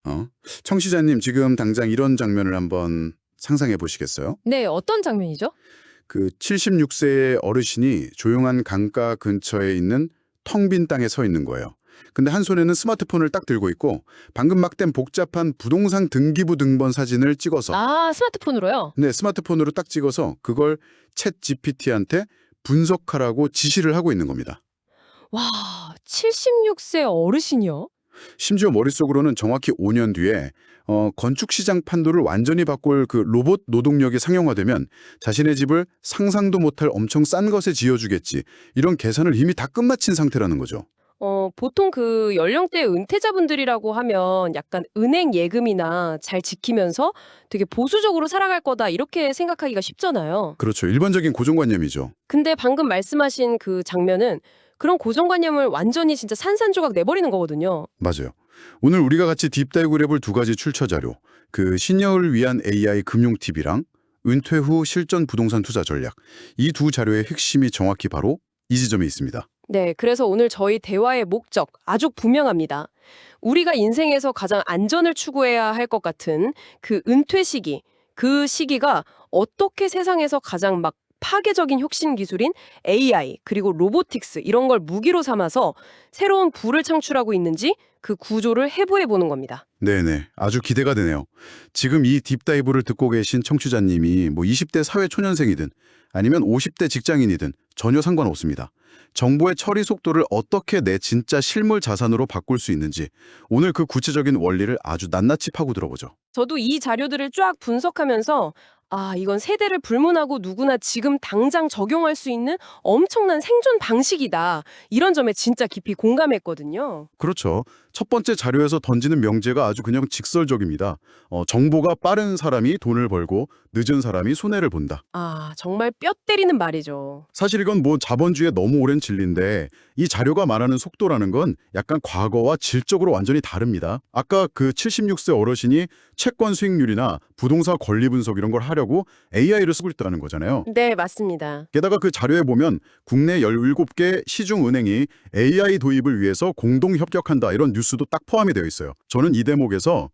어? 청취자님 지금 당장 이런 장면을 한번 상상해 보시겠어요? 네, 어떤 장면이죠? 그 76세의 어르신이 조용한 강가 근처에 있는 텅 빈 땅에 서 있는 거예요. 근데 한 손에는 스마트폰을 딱 들고 있고 방금 막 된 복잡한 부동산 등기부 등본 사진을 찍어서 아, 스마트폰으로요? 네, 스마트폰으로 딱 찍어서 그걸 챗 GPT한테 분석하라고 지시를 하고 있는 겁니다. 와, 76세 어르신이요? 심지어 머릿속으로는 정확히 5년 뒤에 건축 시장 판도를 완전히 바꿀 그 로봇 노동력이 상용화되면 자신의 집을 상상도 못할 엄청 싼 것에 지어주겠지. 이런 계산을 이미 다 끝마친 상태라는 거죠. 보통 그 연령대 은퇴자분들이라고 하면 약간 은행 예금이나 잘 지키면서 되게 보수적으로 살아갈 거다 이렇게 생각하기가 쉽잖아요. 그렇죠. 일반적인 고정관념이죠. 근데 방금 말씀하신 그 장면은 그런 고정관념을 완전히 진짜 산산조각 내버리는 거거든요. 맞아요. 오늘 우리가 같이 딥다이브를 해볼 두 가지 출처 자료. 그 시니어를 위한 AI 금융 팁이랑 은퇴 후 실전 부동산 투자 전략. 이 두 자료의 핵심이 정확히 바로 이 지점에 있습니다. 네, 그래서 오늘 저희 대화의 목적 아주 분명합니다. 우리가 인생에서 가장 안전을 추구해야 할 것 같은 그 은퇴 시기, 그 시기가 어떻게 세상에서 가장 막 파괴적인 혁신 기술인 AI 그리고 로보틱스 이런 걸 무기로 삼아서 새로운 부를 창출하고 있는지 그 구조를 해부해 보는 겁니다. 네네. 아주 기대가 되네요. 지금 이 딥다이브를 듣고 계신 청취자님이 뭐 20대 사회 초년생이든 아니면 50대 직장인이든 전혀 상관없습니다. 정보의 처리 속도를 어떻게 내 진짜 실물 자산으로 바꿀 수 있는지 오늘 그 구체적인 원리를 아주 낱낱이 파고 들어보죠. 저도 이 자료들을 쫙 분석하면서 아, 이건 세대를 불문하고 누구나 지금 당장 적용할 수 있는 엄청난 생존 방식이다. 이런 점에 진짜 깊이 공감했거든요. 그렇죠. 첫 번째 자료에서 던지는 명제가 아주 그냥 직설적입니다. 정보가 빠른 사람이 돈을 벌고 늦은 사람이 손해를 본다. 아, 정말 뼈 때리는 말이죠. 사실 이건 뭐 자본주의에 너무 오랜 진리인데 이 자료가 말하는 속도라는 건 약간 과거와 질적으로 완전히 다릅니다. 아까 그 76세 어르신이 채권 수익률이나 부동산 권리 분석 이런 걸 하려고 AI를 쓰고 있다는 거잖아요. 네, 맞습니다. 게다가 그 자료에 보면 국내 17개 시중은행이 AI 도입을 위해서 공동 협력한다 이런 뉴스도 딱 포함이 되어 있어요. 저는 이 대목에서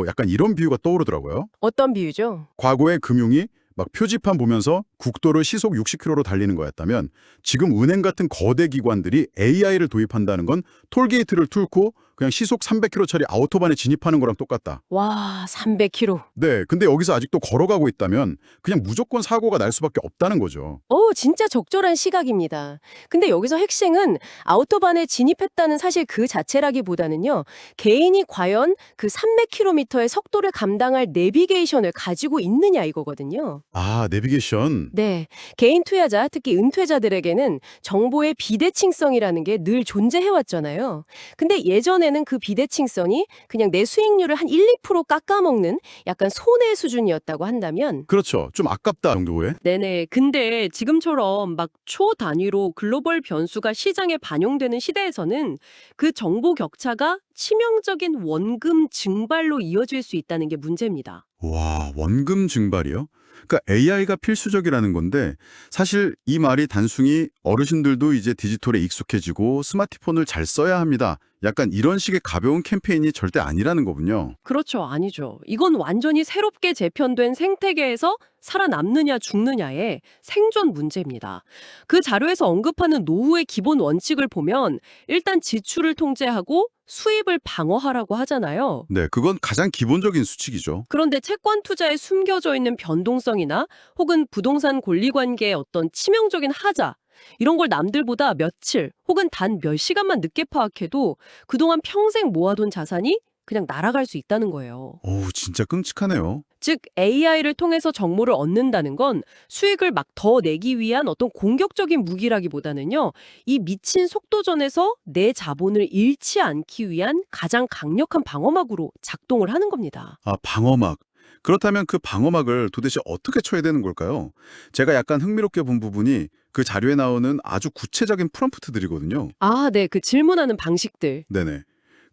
약간 이런 비유가 떠오르더라고요. 어떤 비유죠? 과거의 금융이 막 표지판 보면서 국도를 시속 60km로 달리는 거였다면 지금 은행 같은 거대 기관들이 AI를 도입한다는 건 톨게이트를 뚫고 그냥 시속 300km짜리 아우토반에 진입하는 거랑 똑같다. 와, 300km. 네, 근데 여기서 아직도 걸어가고 있다면 그냥 무조건 사고가 날 수밖에 없다는 거죠. 진짜 적절한 시각입니다. 근데 여기서 핵심은 아우토반에 진입했다는 사실 그 자체라기보다는요, 개인이 과연 그 300km의 속도를 감당할 내비게이션을 가지고 있느냐 이거거든요. 아, 내비게이션. 네. 개인 투자자, 특히 은퇴자들에게는 정보의 비대칭성이라는 게 늘 존재해왔잖아요. 근데 예전에는 그 비대칭성이 그냥 내 수익률을 한 1, 2% 깎아먹는 약간 손해 수준이었다고 한다면 그렇죠. 좀 아깝다 정도의. 네네. 근데 지금처럼 막 초 단위로 글로벌 변수가 시장에 반영되는 시대에서는 그 정보 격차가 치명적인 원금 증발로 이어질 수 있다는 게 문제입니다. 와, 원금 증발이요? 그러니까 AI가 필수적이라는 건데 사실 이 말이 단순히 어르신들도 이제 디지털에 익숙해지고 스마트폰을 잘 써야 합니다. 약간 이런 식의 가벼운 캠페인이 절대 아니라는 거군요. 그렇죠. 아니죠. 이건 완전히 새롭게 재편된 생태계에서 살아남느냐 죽느냐의 생존 문제입니다. 그 자료에서 언급하는 노후의 기본 원칙을 보면 일단 지출을 통제하고 수입을 방어하라고 하잖아요. 네, 그건 가장 기본적인 수칙이죠. 그런데 채권 투자에 숨겨져 있는 변동성이나 혹은 부동산 권리 관계의 어떤 치명적인 하자, 이런 걸 남들보다 며칠 혹은 단 몇 시간만 늦게 파악해도 그동안 평생 모아둔 자산이 그냥 날아갈 수 있다는 거예요. 어우, 진짜 끔찍하네요. 즉 AI를 통해서 정보를 얻는다는 건 수익을 막 더 내기 위한 어떤 공격적인 무기라기보다는요. 이 미친 속도전에서 내 자본을 잃지 않기 위한 가장 강력한 방어막으로 작동을 하는 겁니다. 아, 방어막. 그렇다면 그 방어막을 도대체 어떻게 쳐야 되는 걸까요? 제가 약간 흥미롭게 본 부분이 그 자료에 나오는 아주 구체적인 프롬프트들이거든요. 아, 네. 그 질문하는 방식들. 네네.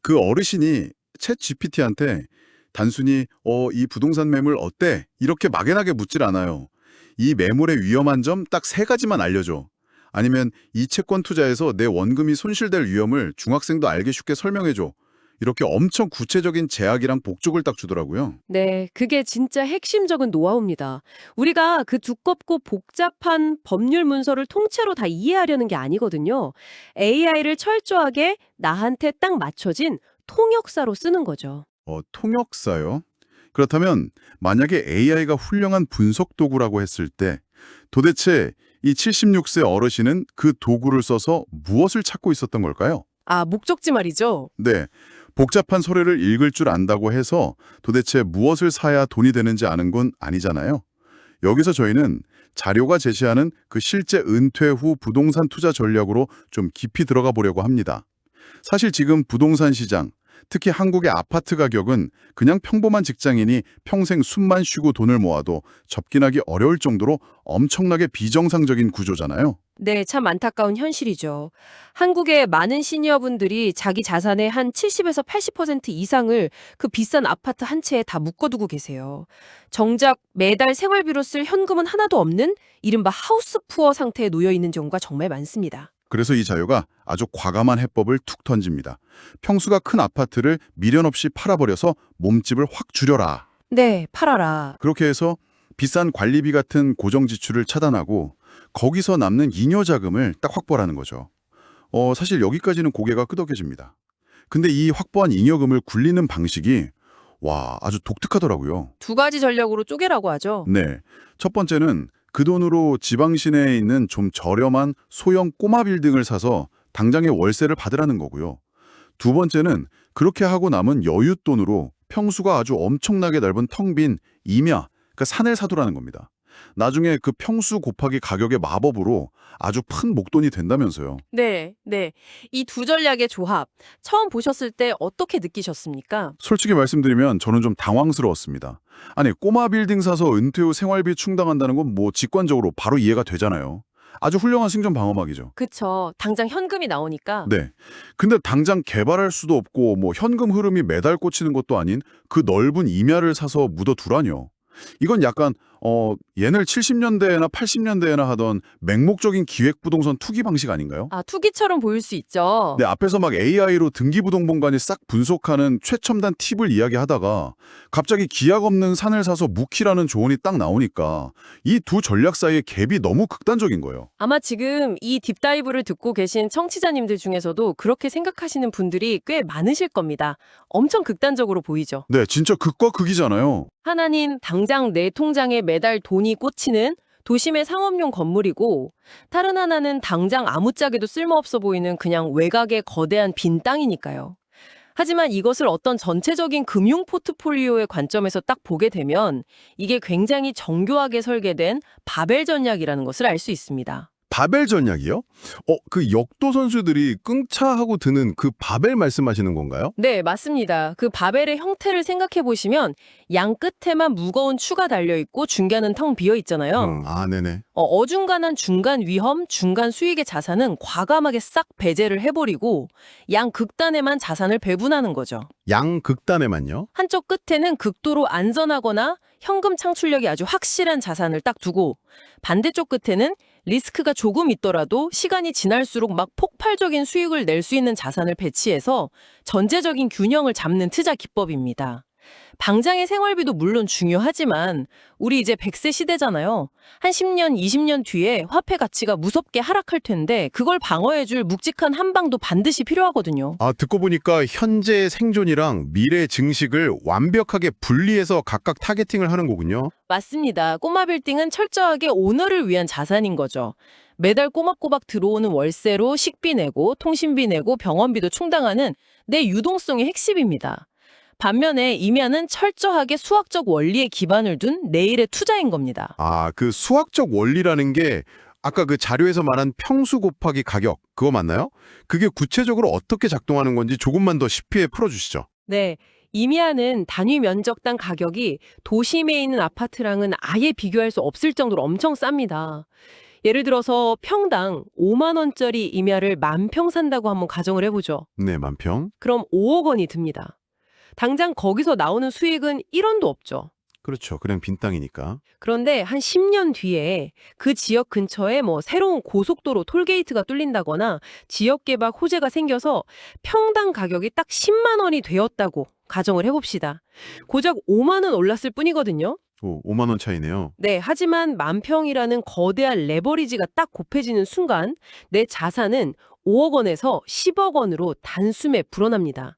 그 어르신이 챗 GPT한테 단순히 이 부동산 매물 어때? 이렇게 막연하게 묻질 않아요. 이 매물의 위험한 점 딱 3가지만 알려줘. 아니면 이 채권 투자에서 내 원금이 손실될 위험을 중학생도 알기 쉽게 설명해줘. 이렇게 엄청 구체적인 제약이랑 복족을 딱 주더라고요. 네, 그게 진짜 핵심적인 노하우입니다. 우리가 그 두껍고 복잡한 법률 문서를 통째로 다 이해하려는 게 아니거든요. AI를 철저하게 나한테 딱 맞춰진 통역사로 쓰는 거죠. 통역사요? 그렇다면 만약에 AI가 훌륭한 분석 도구라고 했을 때 도대체 이 76세 어르신은 그 도구를 써서 무엇을 찾고 있었던 걸까요? 아, 목적지 말이죠. 네, 복잡한 서류를 읽을 줄 안다고 해서 도대체 무엇을 사야 돈이 되는지 아는 건 아니잖아요. 여기서 저희는 자료가 제시하는 그 실제 은퇴 후 부동산 투자 전략으로 좀 깊이 들어가 보려고 합니다. 사실 지금 부동산 시장, 특히 한국의 아파트 가격은 그냥 평범한 직장인이 평생 숨만 쉬고 돈을 모아도 접근하기 어려울 정도로 엄청나게 비정상적인 구조잖아요. 네, 참 안타까운 현실이죠. 한국의 많은 시니어분들이 자기 자산의 한 70에서 80% 이상을 그 비싼 아파트 한 채에 다 묶어두고 계세요. 정작 매달 생활비로 쓸 현금은 하나도 없는 이른바 하우스 푸어 상태에 놓여 있는 경우가 정말 많습니다. 그래서 이 자료가 아주 과감한 해법을 툭 던집니다. 평수가 큰 아파트를 미련 없이 팔아버려서 몸집을 확 줄여라. 네, 팔아라. 그렇게 해서 비싼 관리비 같은 고정 지출을 차단하고 거기서 남는 잉여 자금을 딱 확보하는 거죠. 사실 여기까지는 고개가 끄덕여집니다. 근데 이 확보한 잉여금을 굴리는 방식이 아주 독특하더라고요. 두 가지 전략으로 쪼개라고 하죠. 네, 첫 번째는 그 돈으로 지방 시내에 있는 좀 저렴한 소형 꼬마 빌딩을 사서 당장의 월세를 받으라는 거고요. 두 번째는 그렇게 하고 남은 여윳돈으로 평수가 아주 엄청나게 넓은 텅 빈 임야, 그러니까 산을 사두라는 겁니다. 나중에 그 평수 곱하기 가격의 마법으로 아주 큰 목돈이 된다면서요. 네. 이 두 전략의 조합, 처음 보셨을 때 어떻게 느끼셨습니까? 솔직히 말씀드리면 저는 좀 당황스러웠습니다. 아니, 꼬마 빌딩 사서 은퇴 후 생활비 충당한다는 건 뭐 직관적으로 바로 이해가 되잖아요. 아주 훌륭한 생존 방어막이죠. 그쵸. 당장 현금이 나오니까. 네. 근데 당장 개발할 수도 없고 뭐 현금 흐름이 매달 꽂히는 것도 아닌 그 넓은 임야를 사서 묻어두라뇨. 이건 약간 얘를 70년대나 80년대에나 하던 맹목적인 기획부동산 투기 방식 아닌가요? 아, 투기처럼 보일 수 있죠. 네, 앞에서 막 AI로 등기부등본관이 싹 분석하는 최첨단 팁을 이야기하다가 갑자기 기약 없는 산을 사서 묵히라는 조언이 딱 나오니까 이 두 전략 사이의 갭이 너무 극단적인 거예요. 아마 지금 이 딥다이브를 듣고 계신 청취자님들 중에서도 그렇게 생각하시는 분들이 꽤 많으실 겁니다. 엄청 극단적으로 보이죠. 네, 진짜 극과 극이잖아요. 하나는 당장 내 통장에 매달 돈이 꽂히는 도심의 상업용 건물이고, 다른 하나는 당장 아무짝에도 쓸모없어 보이는 그냥 외곽의 거대한 빈 땅이니까요. 하지만 이것을 어떤 전체적인 금융 포트폴리오의 관점에서 딱 보게 되면 이게 굉장히 정교하게 설계된 바벨 전략이라는 것을 알 수 있습니다. 바벨 전략이요? 그 역도 선수들이 끙차하고 드는 그 바벨 말씀하시는 건가요? 네, 맞습니다. 그 바벨의 형태를 생각해 보시면 양 끝에만 무거운 추가 달려 있고 중간은 텅 비어 있잖아요. 네네. 어중간한 중간 위험, 중간 수익의 자산은 과감하게 싹 배제를 해버리고 양 극단에만 자산을 배분하는 거죠. 양 극단에만요? 한쪽 끝에는 극도로 안전하거나 현금 창출력이 아주 확실한 자산을 딱 두고, 반대쪽 끝에는 리스크가 조금 있더라도 시간이 지날수록 막 폭발적인 수익을 낼 수 있는 자산을 배치해서 전제적인 균형을 잡는 투자 기법입니다. 당장의 생활비도 물론 중요하지만 우리 이제 100세 시대잖아요. 한 10년, 20년 뒤에 화폐 가치가 무섭게 하락할 텐데 그걸 방어해줄 묵직한 한방도 반드시 필요하거든요. 듣고 보니까 현재 생존이랑 미래 증식을 완벽하게 분리해서 각각 타겟팅을 하는 거군요. 맞습니다. 꼬마 빌딩은 철저하게 오너를 위한 자산인 거죠. 매달 꼬박꼬박 들어오는 월세로 식비 내고 통신비 내고 병원비도 충당하는 내 유동성의 핵심입니다. 반면에 임야는 철저하게 수학적 원리에 기반을 둔 내일의 투자인 겁니다. 그 수학적 원리라는 게 아까 그 자료에서 말한 평수 곱하기 가격, 그거 맞나요? 그게 구체적으로 어떻게 작동하는 건지 조금만 더 쉽게 풀어주시죠. 네. 임야는 단위 면적당 가격이 도심에 있는 아파트랑은 아예 비교할 수 없을 정도로 엄청 쌉니다. 예를 들어서 평당 5만 원짜리 임야를 10,000평 산다고 한번 가정을 해보죠. 네, 만평. 그럼 5억 원이 듭니다. 당장 거기서 나오는 수익은 1원도 없죠. 그렇죠. 그냥 빈 땅이니까. 그런데 한 10년 뒤에 그 지역 근처에 뭐 새로운 고속도로 톨게이트가 뚫린다거나 지역 개발 호재가 생겨서 평당 가격이 딱 10만 원이 되었다고 가정을 해봅시다. 고작 5만 원 올랐을 뿐이거든요. 오, 5만 원 차이네요. 네, 하지만 만평이라는 거대한 레버리지가 딱 곱해지는 순간 내 자산은 5억 원에서 10억 원으로 단숨에 불어납니다.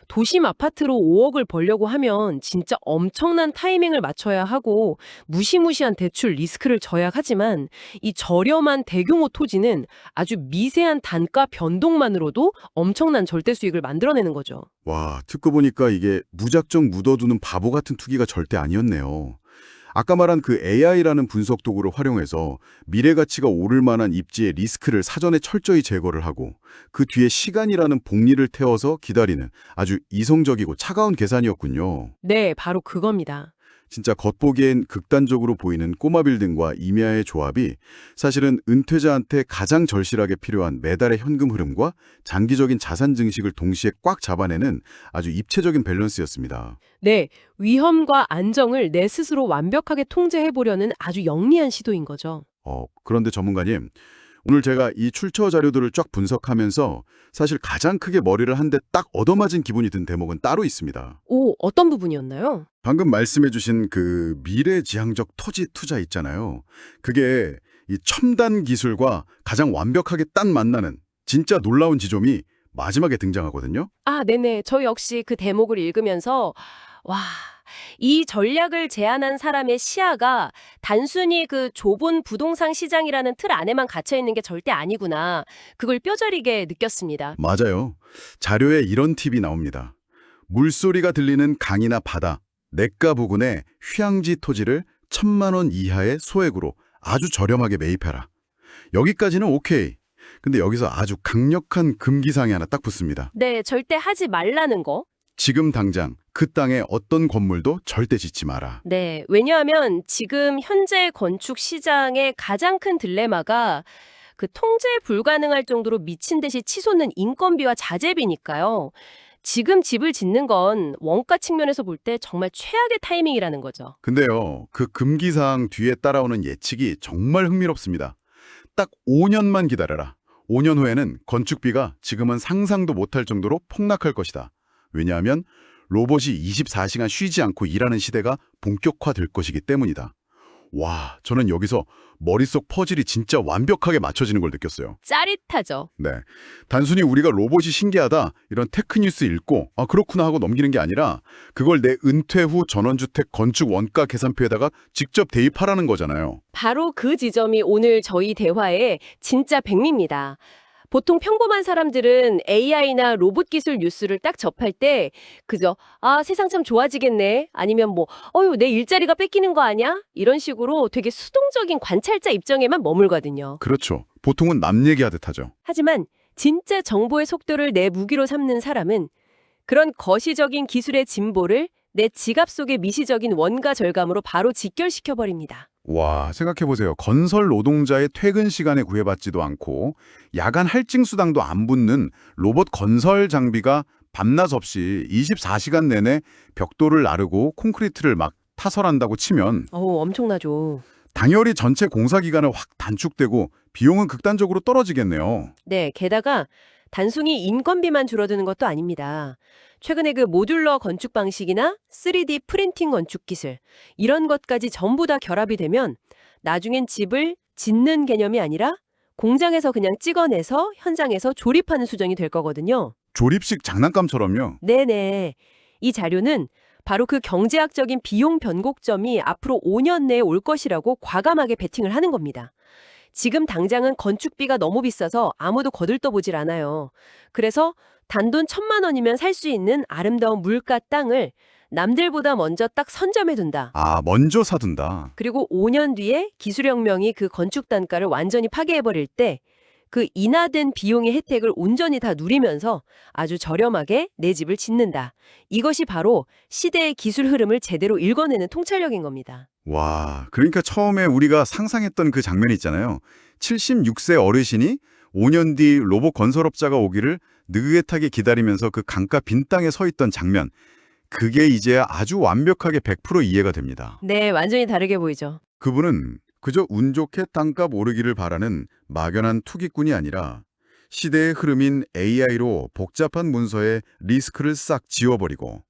도심 아파트로 5억을 벌려고 하면 진짜 엄청난 타이밍을 맞춰야 하고 무시무시한 대출 리스크를 져야 하지만 이 저렴한 대규모 토지는 아주 미세한 단가 변동만으로도 엄청난 절대 수익을 만들어내는 거죠. 와, 듣고 보니까 이게 무작정 묻어두는 바보 같은 투기가 절대 아니었네요. 아까 말한 그 AI라는 분석 도구를 활용해서 미래 가치가 오를 만한 입지의 리스크를 사전에 철저히 제거를 하고 그 뒤에 시간이라는 복리를 태워서 기다리는 아주 이성적이고 차가운 계산이었군요. 네, 바로 그겁니다. 진짜 겉보기엔 극단적으로 보이는 꼬마 빌딩과 임야의 조합이 사실은 은퇴자한테 가장 절실하게 필요한 매달의 현금 흐름과 장기적인 자산 증식을 동시에 꽉 잡아내는 아주 입체적인 밸런스였습니다. 네, 위험과 안정을 내 스스로 완벽하게 통제해보려는 아주 영리한 시도인 거죠. 그런데 전문가님, 오늘 제가 이 출처 자료들을 쫙 분석하면서 사실 가장 크게 머리를 한 대 딱 얻어맞은 기분이 든 대목은 따로 있습니다. 오, 어떤 부분이었나요? 방금 말씀해주신 그 미래지향적 토지 투자 있잖아요. 그게 이 첨단 기술과 가장 완벽하게 딱 만나는 진짜 놀라운 지점이 마지막에 등장하거든요. 아, 네네. 저 역시 그 대목을 읽으면서 와, 이 전략을 제안한 사람의 시야가 단순히 그 좁은 부동산 시장이라는 틀 안에만 갇혀 있는 게 절대 아니구나. 그걸 뼈저리게 느꼈습니다. 맞아요. 자료에 이런 팁이 나옵니다. 물소리가 들리는 강이나 바다, 냇가 부근의 휴양지 토지를 1,000만 원 이하의 소액으로 아주 저렴하게 매입해라. 여기까지는 오케이. 근데 여기서 아주 강력한 금기사항이 하나 딱 붙습니다. 네, 절대 하지 말라는 거. 지금 당장 그 땅에 어떤 건물도 절대 짓지 마라. 네, 왜냐하면 지금 현재 건축 시장의 가장 큰 딜레마가 그 통제 불가능할 정도로 미친 듯이 치솟는 인건비와 자재비니까요. 지금 집을 짓는 건 원가 측면에서 볼 때 정말 최악의 타이밍이라는 거죠. 근데요, 그 금기사항 뒤에 따라오는 예측이 정말 흥미롭습니다. 딱 5년만 기다려라. 5년 후에는 건축비가 지금은 상상도 못할 정도로 폭락할 것이다. 왜냐하면 로봇이 24시간 쉬지 않고 일하는 시대가 본격화될 것이기 때문이다. 와, 저는 여기서 머릿속 퍼즐이 진짜 완벽하게 맞춰지는 걸 느꼈어요. 짜릿하죠. 네, 단순히 우리가 로봇이 신기하다 이런 테크뉴스 읽고 아 그렇구나 하고 넘기는 게 아니라 그걸 내 은퇴 후 전원주택 건축 원가 계산표에다가 직접 대입하라는 거잖아요. 바로 그 지점이 오늘 저희 대화의 진짜 백미입니다. 보통 평범한 사람들은 AI나 로봇 기술 뉴스를 딱 접할 때 그저 아, 세상 참 좋아지겠네. 아니면 뭐 어휴, 내 일자리가 뺏기는 거 아니야? 이런 식으로 되게 수동적인 관찰자 입장에만 머물거든요. 그렇죠. 보통은 남 얘기하듯 하죠. 하지만 진짜 정보의 속도를 내 무기로 삼는 사람은 그런 거시적인 기술의 진보를 내 지갑 속의 미시적인 원가 절감으로 바로 직결시켜버립니다. 와, 생각해보세요. 건설 노동자의 퇴근 시간에 구애받지도 않고 야간 할증 수당도 안 붙는 로봇 건설 장비가 밤낮 없이 24시간 내내 벽돌을 나르고 콘크리트를 막 타설한다고 치면 엄청나죠. 당연히 전체 공사 기간은 확 단축되고 비용은 극단적으로 떨어지겠네요. 네, 게다가 단순히 인건비만 줄어드는 것도 아닙니다. 최근에 그 모듈러 건축 방식이나 3D 프린팅 건축 기술 이런 것까지 전부 다 결합이 되면 나중엔 집을 짓는 개념이 아니라 공장에서 그냥 찍어내서 현장에서 조립하는 수준이 될 거거든요. 조립식 장난감처럼요. 네네. 이 자료는 바로 그 경제학적인 비용 변곡점이 앞으로 5년 내에 올 것이라고 과감하게 베팅을 하는 겁니다. 지금 당장은 건축비가 너무 비싸서 아무도 거들떠보질 않아요. 그래서 단돈 1,000만 원이면 살 수 있는 아름다운 물가 땅을 남들보다 먼저 딱 선점해둔다. 아, 먼저 사둔다. 그리고 5년 뒤에 기술혁명이 그 건축 단가를 완전히 파괴해버릴 때 그 인하된 비용의 혜택을 온전히 다 누리면서 아주 저렴하게 내 집을 짓는다. 이것이 바로 시대의 기술 흐름을 제대로 읽어내는 통찰력인 겁니다. 와, 그러니까 처음에 우리가 상상했던 그 장면이 있잖아요. 76세 어르신이 5년 뒤 로봇 건설업자가 오기를 느긋하게 기다리면서 그 강가 빈 땅에 서 있던 장면. 그게 이제 아주 완벽하게 100% 이해가 됩니다. 네, 완전히 다르게 보이죠. 그분은 그저 운 좋게 땅값 오르기를 바라는 막연한 투기꾼이 아니라 시대의 흐름인 AI로 복잡한 문서의 리스크를 싹 지워버리고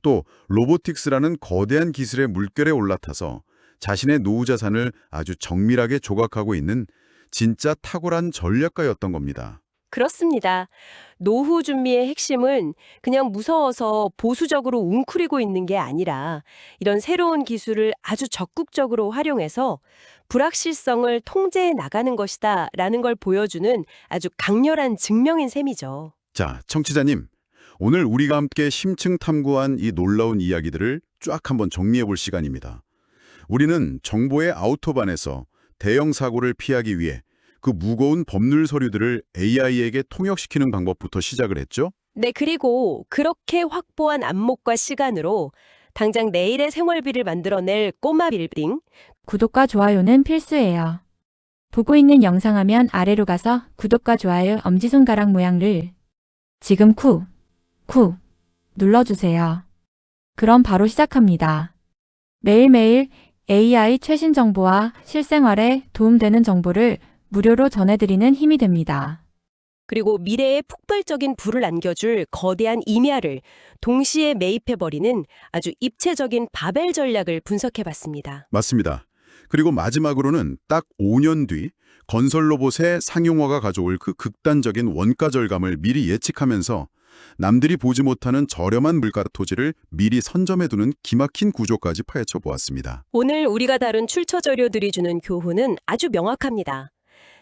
또 로보틱스라는 거대한 기술의 물결에 올라타서 자신의 노후 자산을 아주 정밀하게 조각하고 있는 진짜 탁월한 전략가였던 겁니다. 그렇습니다. 노후 준비의 핵심은 그냥 무서워서 보수적으로 웅크리고 있는 게 아니라 이런 새로운 기술을 아주 적극적으로 활용해서 불확실성을 통제해 나가는 것이다 라는 걸 보여주는 아주 강렬한 증명인 셈이죠. 자, 청취자님. 오늘 우리가 함께 심층 탐구한 이 놀라운 이야기들을 쫙 한번 정리해 볼 시간입니다. 우리는 정보의 아우토반에서 대형 사고를 피하기 위해 그 무거운 법률 서류들을 AI에게 통역시키는 방법부터 시작을 했죠? 네, 그리고 그렇게 확보한 안목과 시간으로 당장 내일의 생활비를 만들어낼 꼬마 빌딩, 구독과 좋아요는 필수예요. 보고 있는 영상 화면 아래로 가서 구독과 좋아요 엄지손가락 모양을 지금 쿡 눌러주세요. 그럼 바로 시작합니다. 매일매일 AI 최신 정보와 실생활에 도움되는 정보를 무료로 전해드리는 힘이 됩니다. 그리고 미래에 폭발적인 부를 안겨줄 거대한 임야를 동시에 매입해버리는 아주 입체적인 바벨 전략을 분석해봤습니다. 맞습니다. 그리고 마지막으로는 딱 5년 뒤 건설 로봇의 상용화가 가져올 그 극단적인 원가 절감을 미리 예측하면서 남들이 보지 못하는 저렴한 물가 토지를 미리 선점해두는 기막힌 구조까지 파헤쳐 보았습니다. 오늘 우리가 다룬 출처 자료들이 주는 교훈은 아주 명확합니다.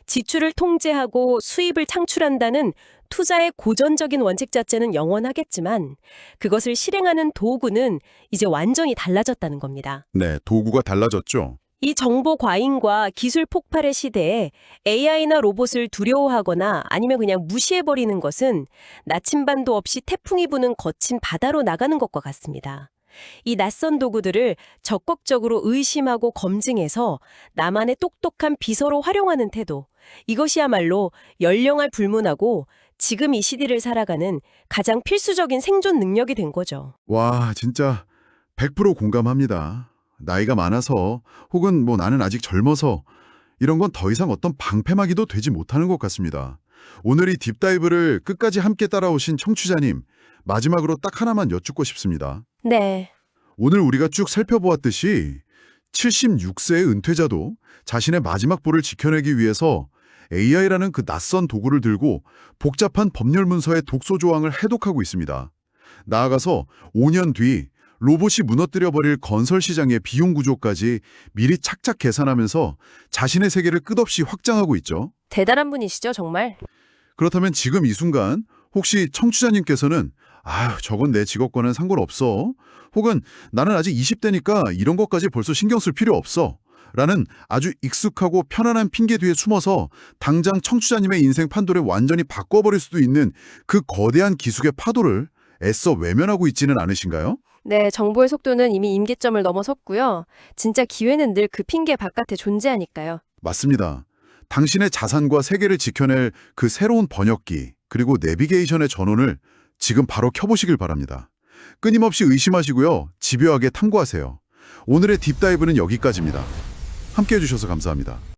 지출을 통제하고 수입을 창출한다는 투자의 고전적인 원칙 자체는 영원하겠지만 그것을 실행하는 도구는 이제 완전히 달라졌다는 겁니다. 네, 도구가 달라졌죠. 이 정보 과잉과 기술 폭발의 시대에 AI나 로봇을 두려워하거나 아니면 그냥 무시해버리는 것은 나침반도 없이 태풍이 부는 거친 바다로 나가는 것과 같습니다. 이 낯선 도구들을 적극적으로 의심하고 검증해서 나만의 똑똑한 비서로 활용하는 태도, 이것이야말로 연령을 불문하고 지금 이 시대를 살아가는 가장 필수적인 생존 능력이 된 거죠. 와, 진짜 100% 공감합니다. 나이가 많아서 혹은 나는 아직 젊어서 이런 건 더 이상 어떤 방패막이도 되지 못하는 것 같습니다. 오늘 이 딥다이브를 끝까지 함께 따라오신 청취자님, 마지막으로 딱 하나만 여쭙고 싶습니다. 네. 오늘 우리가 쭉 살펴보았듯이 76세의 은퇴자도 자신의 마지막 볼을 지켜내기 위해서 AI라는 그 낯선 도구를 들고 복잡한 법률 문서의 독소 조항을 해독하고 있습니다. 나아가서 5년 뒤 로봇이 무너뜨려버릴 건설 시장의 비용 구조까지 미리 착착 계산하면서 자신의 세계를 끝없이 확장하고 있죠. 대단한 분이시죠, 정말? 그렇다면 지금 이 순간 혹시 청취자님께서는 저건 내 직업과는 상관없어. 혹은 나는 아직 20대니까 이런 것까지 벌써 신경 쓸 필요 없어. 라는 아주 익숙하고 편안한 핑계 뒤에 숨어서 당장 청취자님의 인생 판도를 완전히 바꿔버릴 수도 있는 그 거대한 기술의 파도를 애써 외면하고 있지는 않으신가요? 네, 정보의 속도는 이미 임계점을 넘어섰고요. 진짜 기회는 늘 그 핑계 바깥에 존재하니까요. 맞습니다. 당신의 자산과 세계를 지켜낼 그 새로운 번역기 그리고 내비게이션의 전원을 지금 바로 켜보시길 바랍니다. 끊임없이 의심하시고요. 집요하게 탐구하세요. 오늘의 딥다이브는 여기까지입니다. 함께해 주셔서 감사합니다.